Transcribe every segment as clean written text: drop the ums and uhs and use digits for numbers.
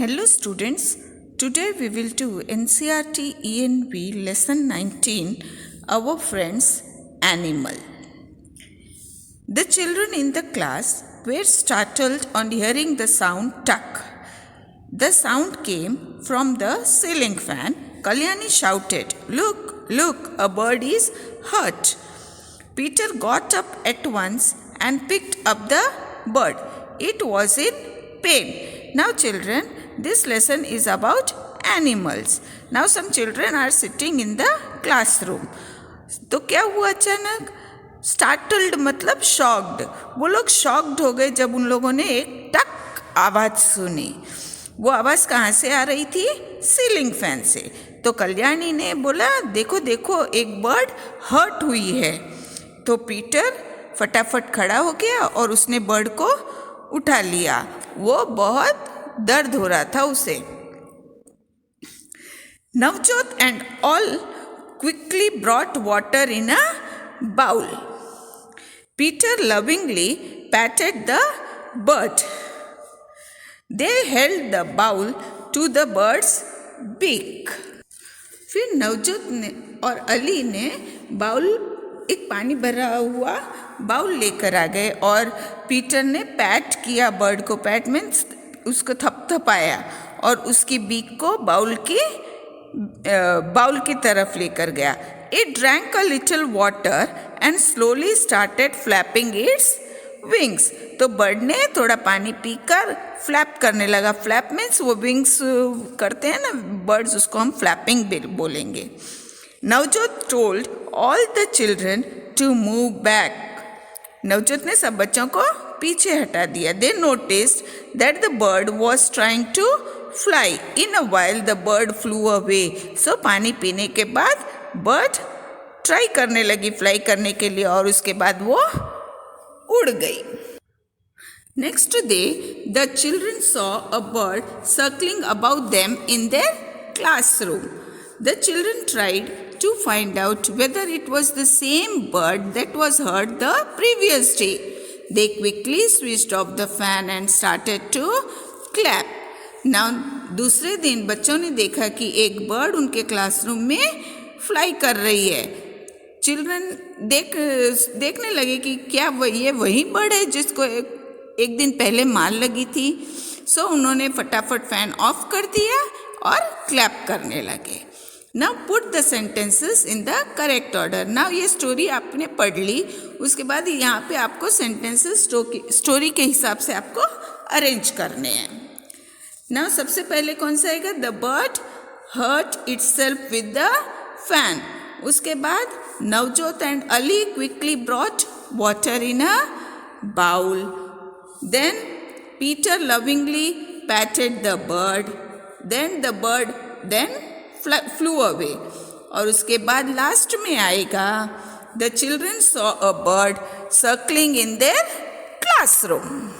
Hello students, today we will do NCERT ENV lesson 19, Our Friends Animal. The children in the class were startled on hearing the sound tuck. The sound came from the ceiling fan. Kalyani shouted, "Look, look, a bird is hurt." Peter got up at once and picked up the bird. It was in pain. Now children, this lesson is about animals. Now some children are sitting in the classroom. तो क्या हुआ अचानक? Startled मतलब shocked. वो लोग shocked हो गए जब उन लोगों ने एक टक आवाज़ सुनी. वो आवाज़ कहाँ से आ रही थी? सीलिंग फैन से. तो कल्याणी ने बोला, देखो देखो, एक बर्ड हर्ट हुई है. तो पीटर फटाफट खड़ा हो गया और उसने बर्ड को उठा लिया. वो बहुत दर्द हो रहा था उसे. Navjot and all quickly brought water in a bowl. Peter lovingly patted the bird. They held the bowl to the bird's beak. फिर नवजोत ने और अली ने एक पानी भरा हुआ बाउल लेकर आ गए और पीटर ने पैट किया बर्ड को. पैट मीन्स उसको थपथपाया और उसकी बीक को बाउल की तरफ लेकर गया. It drank a little water and slowly started flapping its wings. तो बर्ड ने थोड़ा पानी पीकर फ्लैप करने लगा. फ्लैप मीन्स वो विंग्स करते हैं ना बर्ड्स, उसको हम फ्लैपिंग बोलेंगे. Navjot told all the children to move back. Navjot ने सब बच्चों को पीछे हटा दिया. They noticed that the bird was trying to fly. In a while the bird flew away. So पानी पीने के बाद बर्ड ट्राई करने लगी फ्लाई करने के लिए और उसके बाद वो उड़ गई. Next day the children saw a bird circling about them in their classroom. The children tried to find out whether it was the same bird that was heard the previous day. They quickly switched off the fan and started to clap. Now, दूसरे दिन बच्चों ने देखा कि एक bird उनके classroom में fly कर रही है. चिल्ड्रन देखने लगे कि क्या ये वही बर्ड है जिसको एक दिन पहले मार लगी थी. सो उन्होंने फटाफट फैन ऑफ कर दिया और क्लैप करने लगे. Now put the sentences in the correct order. Now ये स्टोरी आपने पढ़ ली, उसके बाद यहाँ पे आपको सेंटेंसेस स्टोरी के हिसाब से आपको अरेंज करने हैं. Now सबसे पहले कौन सा आएगा? The bird hurt itself with the fan. उसके बाद Navjot and Ali quickly brought water in a bowl. Then Peter lovingly patted the bird. Then the bird flew away. और उसके बाद लास्ट में आएगा The children saw a bird circling in their classroom.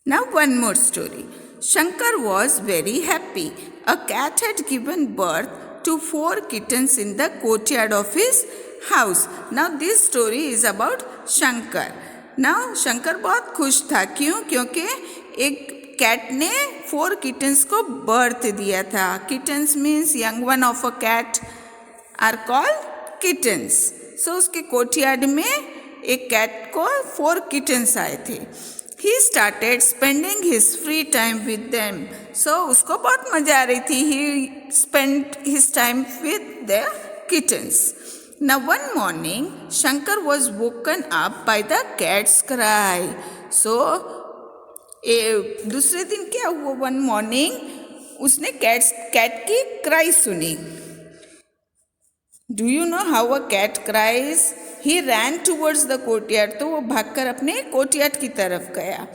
Now one more story. Shankar was very happy. A cat had given birth to 4 kittens in the courtyard of his house. Now this story is about Shankar. Now Shankar बहुत खुश था. क्यों? क्योंकि एक cat ने 4 kittens को birth दिया था. Kittens means young one of a cat are called kittens. So उसके कोर्टयार्ड में एक कैट को 4 किटन्स आए थे. He started spending his free time with them. So उसको बहुत मजा आ रही थी. He spend his time with the kittens. Now one morning Shankar was woken up by the cat's cry. So दूसरे दिन क्या हुआ? वन मॉर्निंग उसने कैट की क्राई सुनी. Do you know how a cat cries? He ran towards the courtyard. तो वो भागकर अपने कोर्टयार्ड की तरफ गया.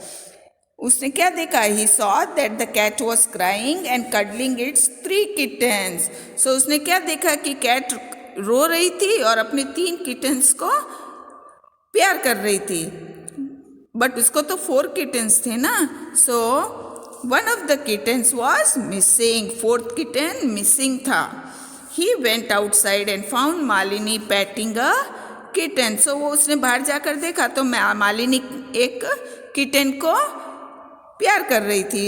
उसने क्या देखा? He saw that the cat was crying and cuddling its 3 kittens. So उसने क्या देखा कि कैट रो रही थी और अपने 3 किटन्स को प्यार कर रही थी. बट उसको तो 4 किटन्स थे ना. So one of the kittens was missing. 4th kitten missing था. He went outside and found Malini patting a kitten. So वो उसने बाहर जाकर देखा तो मालिनी एक किटन को प्यार कर रही थी,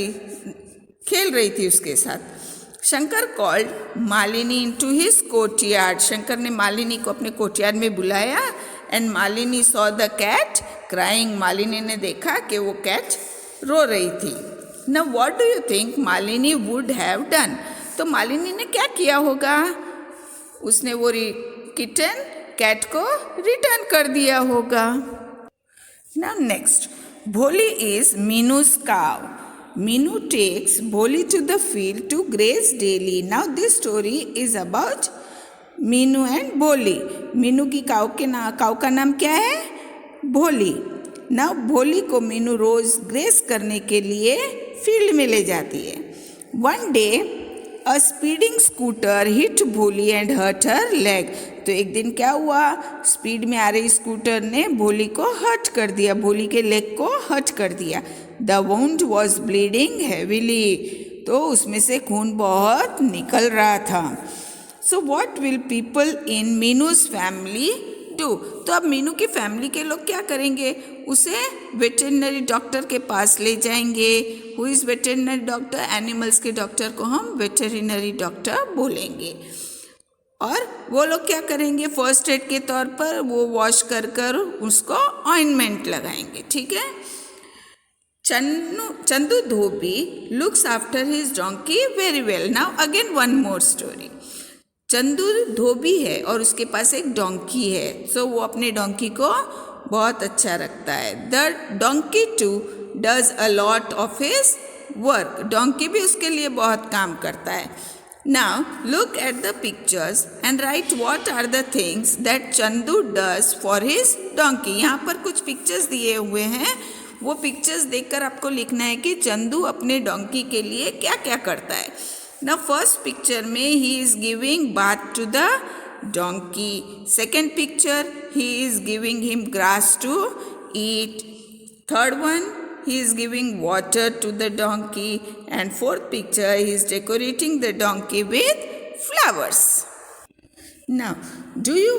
खेल रही थी उसके साथ। Shankar called Malini into his courtyard. Shankar ने मालिनी को अपने कोर्टयार्ड में बुलाया and Malini saw the cat crying. Malini ने देखा कि वो कैट रो रही थी। Now what do you think Malini would have done? तो मालिनी ने क्या किया होगा? उसने वो किटन कैट को रिटर्न कर दिया होगा। नाउ नेक्स्ट, भोली is मीनू's cow. Meenu takes Bholi to the field to graze daily. Now this story is about Meenu and भोली। मीनू की काऊ का नाम क्या है? भोली। ना भोली को मीनू रोज ग्रेस करने के लिए फील्ड में ले जाती है। वन डे अ स्पीडिंग स्कूटर हिट भोली एंड हर्ट हर लेग। तो एक दिन क्या हुआ? स्पीड में आ रही स्कूटर ने भोली को हर्ट कर दिया, भोली के लेग को हर्ट कर दिया। The wound was bleeding heavily. तो उसमें से खून बहुत निकल रहा था। So what will people in Meenu's family do? तो अब मीनू की फैमिली के लोग क्या करेंगे? उसे वेटरनरी डॉक्टर के पास ले जाएंगे। Who is veterinary doctor? Animals के डॉक्टर को हम वेटरनरी डॉक्टर बोलेंगे। और वो लोग क्या करेंगे? फर्स्ट एड के तौर पर वो वॉश कर उसको ऑइंटमेंट लगाएंगे। ठीक है। Chandu dhobi looks after his donkey very well. Now again one more story. Chandu धोबी है और उसके पास एक डोंकी है। सो वो अपने डोंकी को बहुत अच्छा रखता है। The donkey too does a lot of his work. Donkey भी उसके लिए बहुत काम करता है। Now look at the pictures and write what are the things that Chandu does for his donkey. यहाँ पर कुछ पिक्चर्स दिए हुए हैं। वो पिक्चर्स देखकर आपको लिखना है कि चंदू अपने डोंकी के लिए क्या क्या करता है। ना फर्स्ट पिक्चर में he is giving bath to the donkey. Second picture he is giving him grass to eat. Third one he is giving water to the donkey, and fourth picture he is decorating the donkey with flowers. Now do you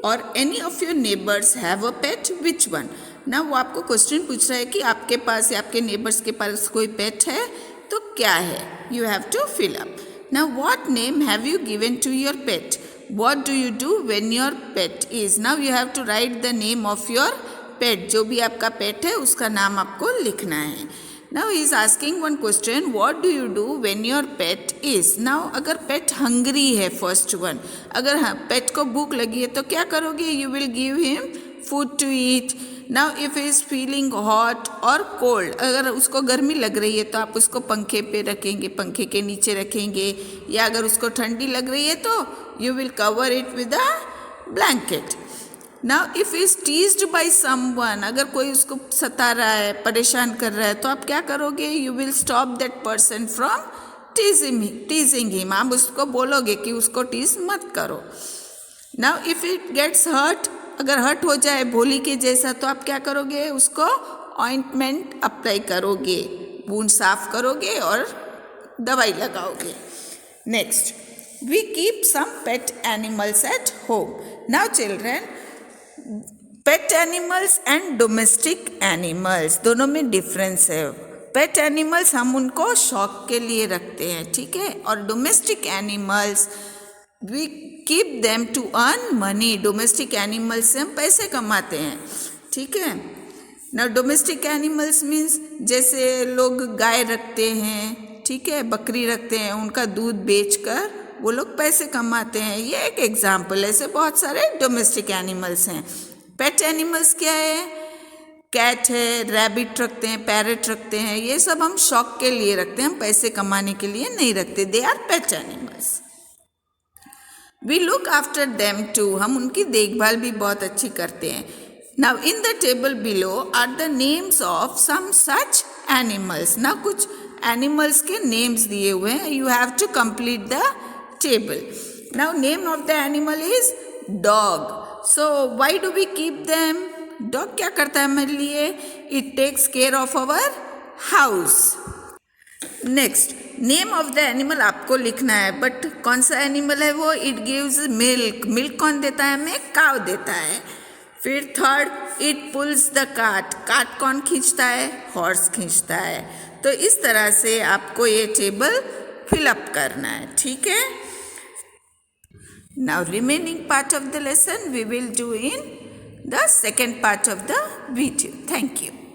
or any of your neighbors have a pet? Which one? Now वो आपको question पूछ रहा है कि आपके पास या आपके neighbours के पास कोई पेट है तो क्या है? You have to fill up. Now what name have you given to your pet? What do you do when your pet is? Now you have to write the name of your पेट। जो भी आपका पेट है उसका नाम आपको लिखना है। Now he is asking one question, what do you do when your pet is? Now अगर पेट हंग्री है, फर्स्ट वन, अगर पेट को भूख लगी है तो क्या करोगे? You will give him food to eat. Now if he is feeling hot और कोल्ड, अगर उसको गर्मी लग रही है तो आप उसको पंखे पे रखेंगे, पंखे के नीचे रखेंगे। या अगर उसको ठंडी लग रही है तो you will cover it with a blanket. Now if is teased by someone, अगर कोई उसको सता रहा है, परेशान कर रहा है तो आप क्या करोगे? You will stop that person from teasing him. आप उसको बोलोगे कि उसको टीज मत करो। Now if it gets hurt, अगर हर्ट हो जाए भोली के जैसा तो आप क्या करोगे? उसको ऑइंटमेंट अप्लाई करोगे, वुंड साफ करोगे और दवाई लगाओगे। Next, we keep some pet animals at home. Now children, pet animals and domestic animals दोनों में डिफरेंस है। पेट एनिमल्स हम उनको शौक के लिए रखते हैं, ठीक है, और domestic animals we keep them to earn money. Domestic animals से हम पैसे कमाते हैं, ठीक है ना। डोमेस्टिक एनिमल्स मीन्स जैसे लोग गाय रखते हैं, ठीक है, बकरी रखते हैं, उनका दूध बेचकर वो लोग पैसे कमाते हैं। ये एक एग्जाम्पल है। ऐसे बहुत सारे डोमेस्टिक एनिमल्स हैं। पेट एनिमल्स क्या है? कैट है, रैबिट रखते हैं, पैरट रखते हैं। ये सब हम शौक के लिए रखते हैं, हम पैसे कमाने के लिए नहीं रखते। They are pet animals. We look after them too, हम उनकी देखभाल भी बहुत अच्छी करते हैं। Now in the table below are the names of some such animals. ना कुछ एनिमल्स के नेम्स दिए हुए हैं। You have to complete the table. Now name of the animal is dog. So why do we keep them? Dog क्या करता है हमारे लिए? It takes care of our house. Next, name of the animal आपको लिखना है, but कौन सा एनिमल है वो? It gives milk. Milk कौन देता है हमें? काव देता है। फिर third, it pulls the cart. Cart कौन खींचता है? Horse खींचता है। तो इस तरह से आपको ये टेबल फिलअप करना है, ठीक है। Now remaining part of the lesson we will do in the second part of the video. Thank you.